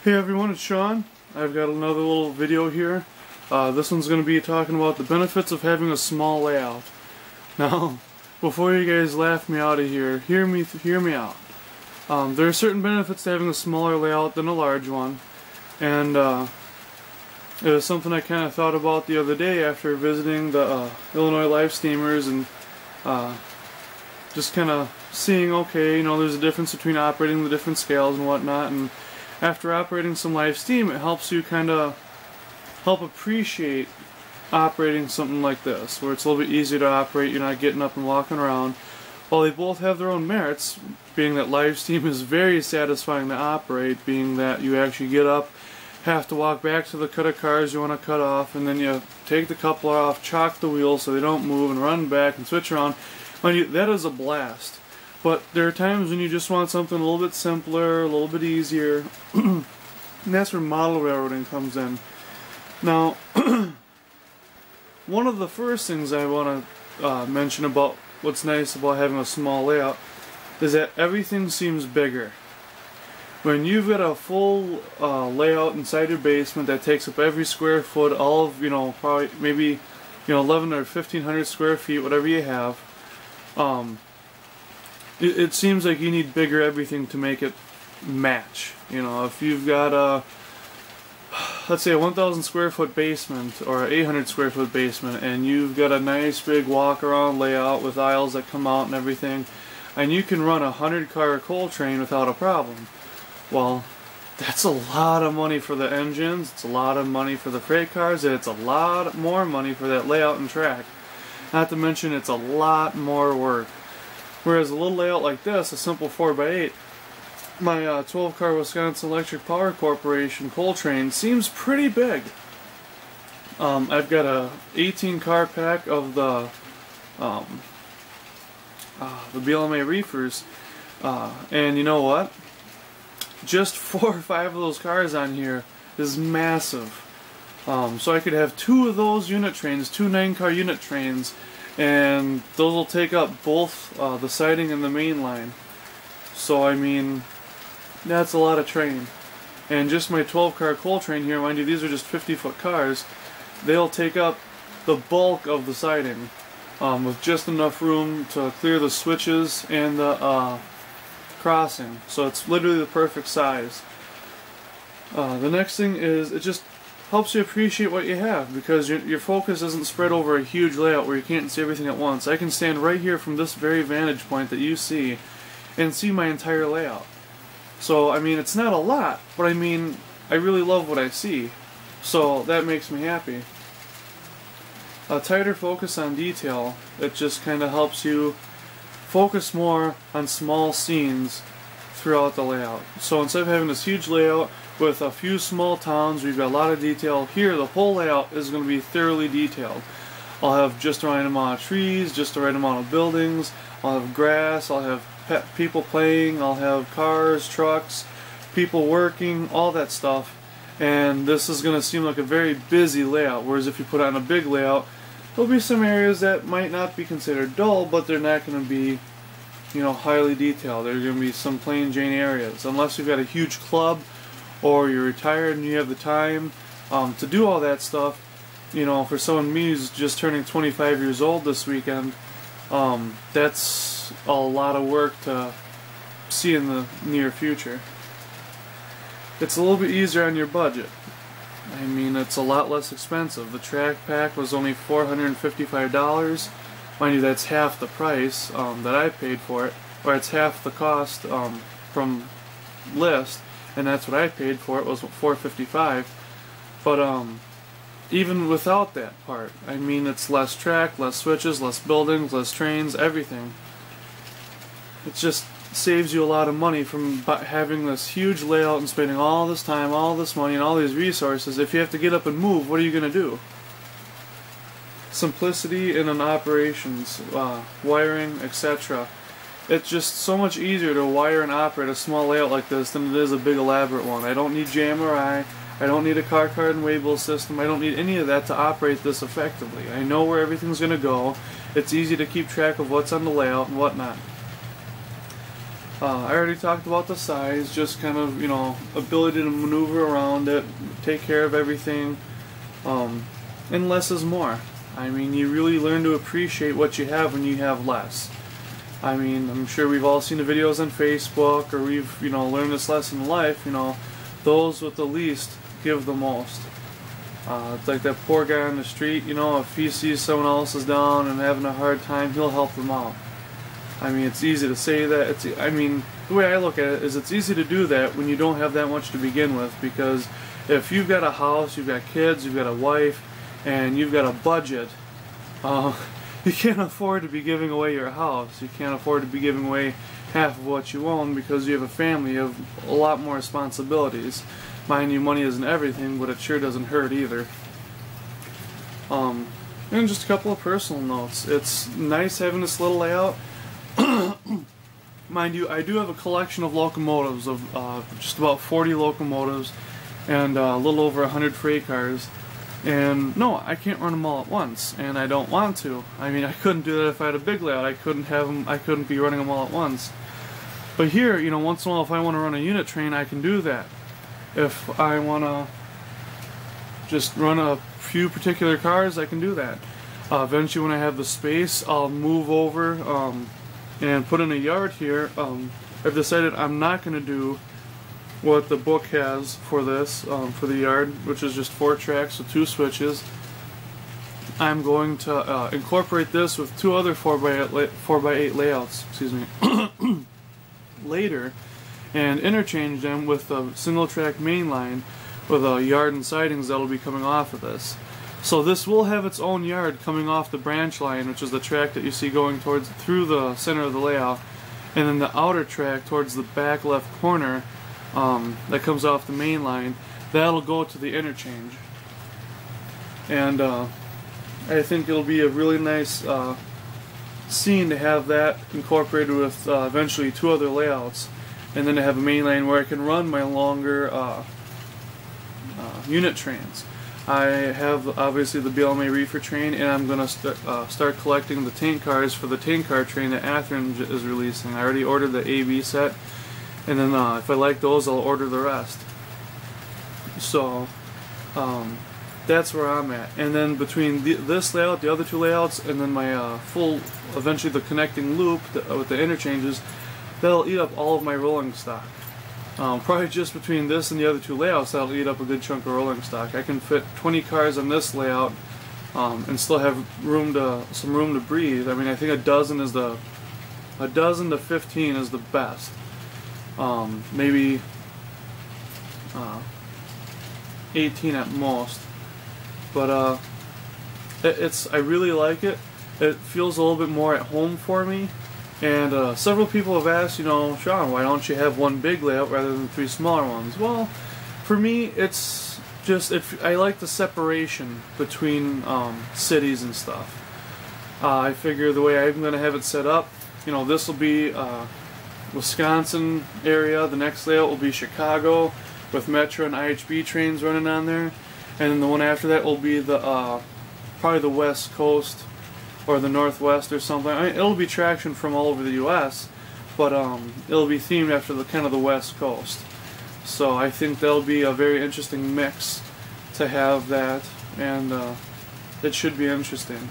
Hey everyone, it's Sean. I've got another little video here. This one's going to be talking about the benefits of having a small layout. Now, before you guys laugh me out of here, hear me out. There are certain benefits to having a smaller layout than a large one, and it was something I kind of thought about the other day after visiting the Illinois Live Steamers and just kind of seeing, okay, you know, there's a difference between operating the different scales and whatnot, and after operating some live steam, it helps you kind of help appreciate operating something like this, where it's a little bit easier to operate, you're not getting up and walking around. While they both have their own merits, being that live steam is very satisfying to operate, being that you actually get up, have to walk back to the cut of cars you want to cut off, and then you take the coupler off, chock the wheels so they don't move, and run back and switch around. Mind you, that is a blast. But there are times when you just want something a little bit simpler, a little bit easier, and that's where model railroading comes in. Now, one of the first things I want to mention about what's nice about having a small layout is that everything seems bigger. When you've got a full layout inside your basement that takes up every square foot, all of, probably maybe, 11 or 1,500 square feet, whatever you have, it seems like you need bigger everything to make it match. If you've got let's say a 1,000 square foot basement or an 800 square foot basement, and you've got a nice big walk around layout with aisles that come out and everything, and you can run a 100-car coal train without a problem. Well, that's a lot of money for the engines, it's a lot of money for the freight cars, and it's a lot more money for that layout and track. Not to mention it's a lot more work. Whereas a little layout like this, a simple 4x8, my 12-car Wisconsin Electric Power Corporation coal train seems pretty big. I've got a 18-car pack of the BLMA reefers, and you know what? Just 4 or 5 of those cars on here is massive. So I could have 2 of those unit trains, 2 9-car unit trains, and those will take up both the siding and the main line. So I mean, that's a lot of train. And just my 12-car coal train here, mind you, these are just 50-foot cars, they'll take up the bulk of the siding with just enough room to clear the switches and the crossing. So it's literally the perfect size. The next thing is it just helps you appreciate what you have, because your focus isn't spread over a huge layout where you can't see everything at once. I can stand right here from this very vantage point that you see and see my entire layout. So I mean, it's not a lot, but I mean, I really love what I see, so that makes me happy. A tighter focus on detail, it just kind of helps you focus more on small scenes throughout the layout. So instead of having this huge layout with a few small towns where you've got a lot of detail, here the whole layout is going to be thoroughly detailed. I'll have just the right amount of trees, just the right amount of buildings, I'll have grass, I'll have people playing, I'll have cars, trucks, people working, all that stuff, and this is going to seem like a very busy layout, whereas if you put on a big layout, there'll be some areas that might not be considered dull, but they're not going to be, highly detailed. There are going to be some plain Jane areas, unless you've got a huge club, or you're retired and you have the time to do all that stuff. For someone me who's just turning 25 years old this weekend, that's a lot of work to see in the near future. It's a little bit easier on your budget. I mean, it's a lot less expensive. The track pack was only $455. Mind you, that's half the price that I paid for it, or it's half the cost from list, and that's what I paid for it, was $455. But even without that part, I mean, it's less track, less switches, less buildings, less trains, everything. It just saves you a lot of money from having this huge layout and spending all this time, all this money, and all these resources. If you have to get up and move, what are you going to do? Simplicity in an operations, wiring, etc. It's just so much easier to wire and operate a small layout like this than it is a big elaborate one. I don't need JMRI, I don't need a car card and waybill system, I don't need any of that to operate this effectively. I know where everything's going to go, it's easy to keep track of what's on the layout and whatnot. I already talked about the size, just kind of, you know, ability to maneuver around it, take care of everything, and less is more. I mean, you really learn to appreciate what you have when you have less. I mean, I'm sure we've all seen the videos on Facebook, or we've, you know, learned this lesson in life, you know, those with the least give the most. It's like that poor guy on the street, you know, if he sees someone else is down and having a hard time, he'll help them out. I mean, it's easy to say that. I mean, the way I look at it is it's easy to do that when you don't have that much to begin with, because if you've got a house, you've got kids, you've got a wife, and you've got a budget, you can't afford to be giving away your house. You can't afford to be giving away half of what you own because you have a family, you have a lot more responsibilities. Mind you, money isn't everything, but it sure doesn't hurt either. And just a couple of personal notes. It's nice having this little layout. Mind you, I do have a collection of locomotives, of just about 40 locomotives and a little over 100 freight cars. And no, I can't run them all at once, and I don't want to. I mean, I couldn't do that if I had a big layout. I couldn't be running them all at once. But here, you know, once in a while, if I want to run a unit train, I can do that. If I want to just run a few particular cars, I can do that. Eventually, when I have the space, I'll move over and put in a yard here. I've decided I'm not going to do what the book has for this, for the yard, which is just 4 tracks with 2 switches. I'm going to incorporate this with 2 other 4x8 layouts, excuse me, later, and interchange them with a single track main line with a yard and sidings that'll be coming off of this. So this will have its own yard coming off the branch line, which is the track that you see going through the center of the layout, and then the outer track towards the back left corner that comes off the main line, that'll go to the interchange. And I think it'll be a really nice scene to have that incorporated with eventually 2 other layouts, and then to have a main line where I can run my longer unit trains. I have obviously the BLMA reefer train, and I'm going to start collecting the tank cars for the tank car train that Athearn is releasing. I already ordered the AB set, and then if I like those, I'll order the rest. So that's where I'm at. And then between this layout, the other 2 layouts, and then my eventually the connecting loop with the interchanges, that'll eat up all of my rolling stock. Probably just between this and the other 2 layouts, that'll eat up a good chunk of rolling stock. I can fit 20 cars on this layout and still have some room to breathe. I mean, I think a dozen to 15 is the best. Maybe 18 at most. But I really like it. It feels a little bit more at home for me. And several people have asked, you know, Sean, why don't you have 1 big layout rather than 3 smaller ones? Well, for me, it's just, I like the separation between cities and stuff. I figure the way I'm going to have it set up, you know, this will be Wisconsin area, the next layout will be Chicago with Metro and IHB trains running on there, and then the one after that will be the probably the West Coast or the Northwest or something. I mean, it'll be traction from all over the U.S., but it'll be themed after the kind of the West Coast. So I think that'll be a very interesting mix to have that, and it should be interesting.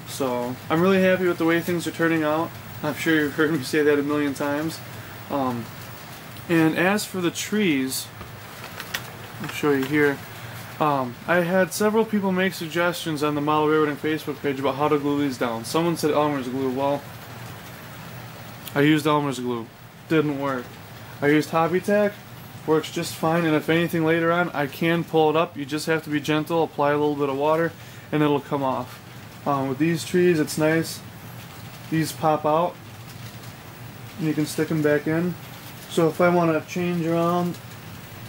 So I'm really happy with the way things are turning out. I'm sure you've heard me say that a million times. And as for the trees, I'll show you here. I had several people make suggestions on the Model Railroading Facebook page about how to glue these down. Someone said Elmer's glue. Well, I used Elmer's glue. Didn't work. I used Hobby Tack. Works just fine, and if anything later on, I can pull it up. You just have to be gentle, apply a little bit of water, and it'll come off. With these trees, it's nice. These pop out, and you can stick them back in. So if I want to change around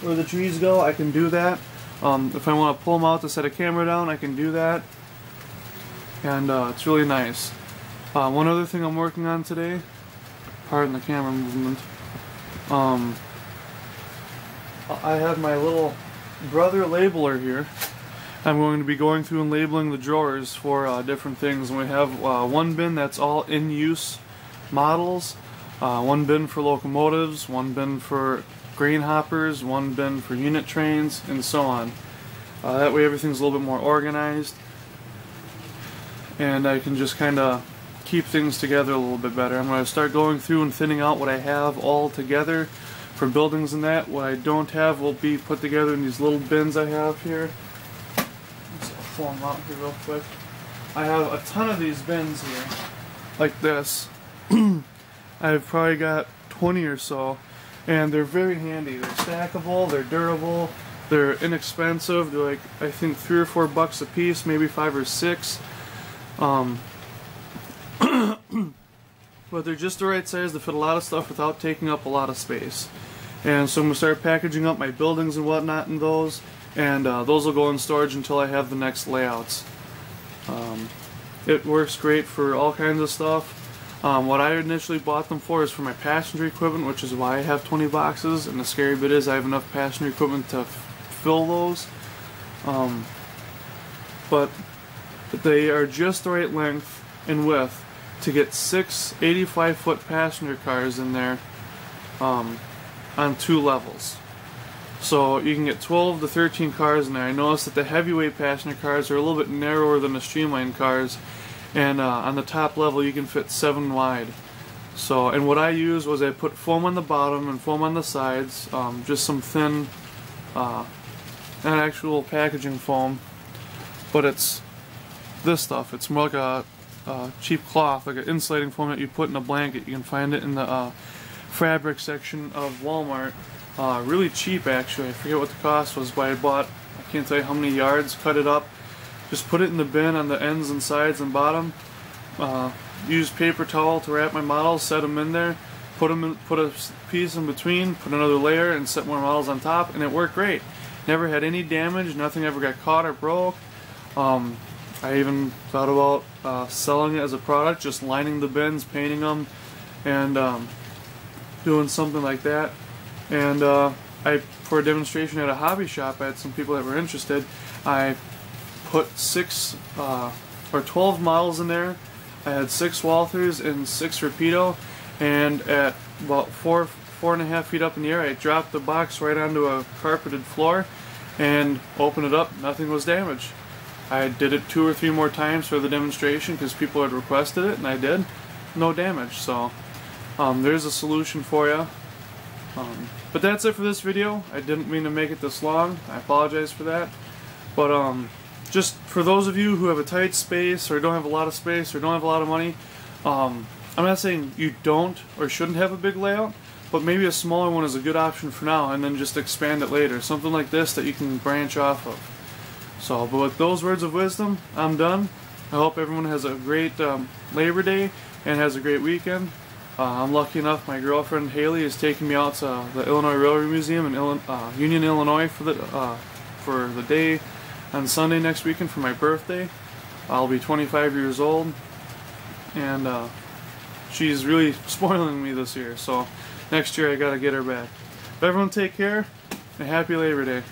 where the trees go, I can do that. If I want to pull them out to set a camera down, I can do that. And it's really nice. One other thing I'm working on today, pardon the camera movement, I have my little brother labeler here. I'm going to be going through and labeling the drawers for different things. And we have 1 bin that's all in use models, one bin for locomotives, one bin for grain hoppers, one bin for unit trains, and so on. That way everything's a little bit more organized, and I can just kind of keep things together a little bit better. I'm going to start going through and thinning out what I have all together for buildings and that. What I don't have will be put together in these little bins I have here. Let's pull them out here real quick. I have a ton of these bins here, like this. I've probably got 20 or so, and they're very handy. They're stackable, they're durable, they're inexpensive. They're like, I think, $3 or $4 a piece, maybe 5 or 6. But they're just the right size to fit a lot of stuff without taking up a lot of space. And so I'm going to start packaging up my buildings and whatnot in those, and those will go in storage until I have the next layouts. It works great for all kinds of stuff. What I initially bought them for is for my passenger equipment, which is why I have 20 boxes, and the scary bit is I have enough passenger equipment to fill those. But they are just the right length and width to get 6 85-foot passenger cars in there on 2 levels. So you can get 12 to 13 cars in there. I noticed that the heavyweight passenger cars are a little bit narrower than the streamlined cars, and on the top level you can fit 7 wide. So, and what I used was I put foam on the bottom and foam on the sides, just some thin, not actual packaging foam, but it's this stuff. It's more like a cheap cloth, like an insulating foam that you put in a blanket. You can find it in the fabric section of Walmart. Really cheap, actually. I forget what the cost was, but I bought, I can't tell you how many yards, cut it up, just put it in the bin on the ends and sides and bottom, used paper towel to wrap my models, set them in there, put a piece in between, put another layer, and set more models on top, and it worked great. Never had any damage, nothing ever got caught or broke. I even thought about selling it as a product, just lining the bins, painting them, and doing something like that. And for a demonstration at a hobby shop, I had some people that were interested. I put 6 or 12 models in there. I had 6 Walthers and 6 Rapido, and at about 4.5 feet up in the air, I dropped the box right onto a carpeted floor and opened it up. Nothing was damaged. I did it 2 or 3 more times for the demonstration because people had requested it, and I did. No damage. So there's a solution for you. But that's it for this video. I didn't mean to make it this long. I apologize for that. But just for those of you who have a tight space, or don't have a lot of space, or don't have a lot of money, I'm not saying you don't or shouldn't have a big layout, but maybe a smaller one is a good option for now, and then just expand it later. Something like this that you can branch off of. So, but with those words of wisdom, I'm done. I hope everyone has a great Labor Day and has a great weekend. I'm lucky enough, my girlfriend Haley is taking me out to the Illinois Railroad Museum in Union, Illinois for the day on Sunday next weekend for my birthday. I'll be 25 years old, and she's really spoiling me this year, so next year I gotta get her back. But everyone take care, and happy Labor Day.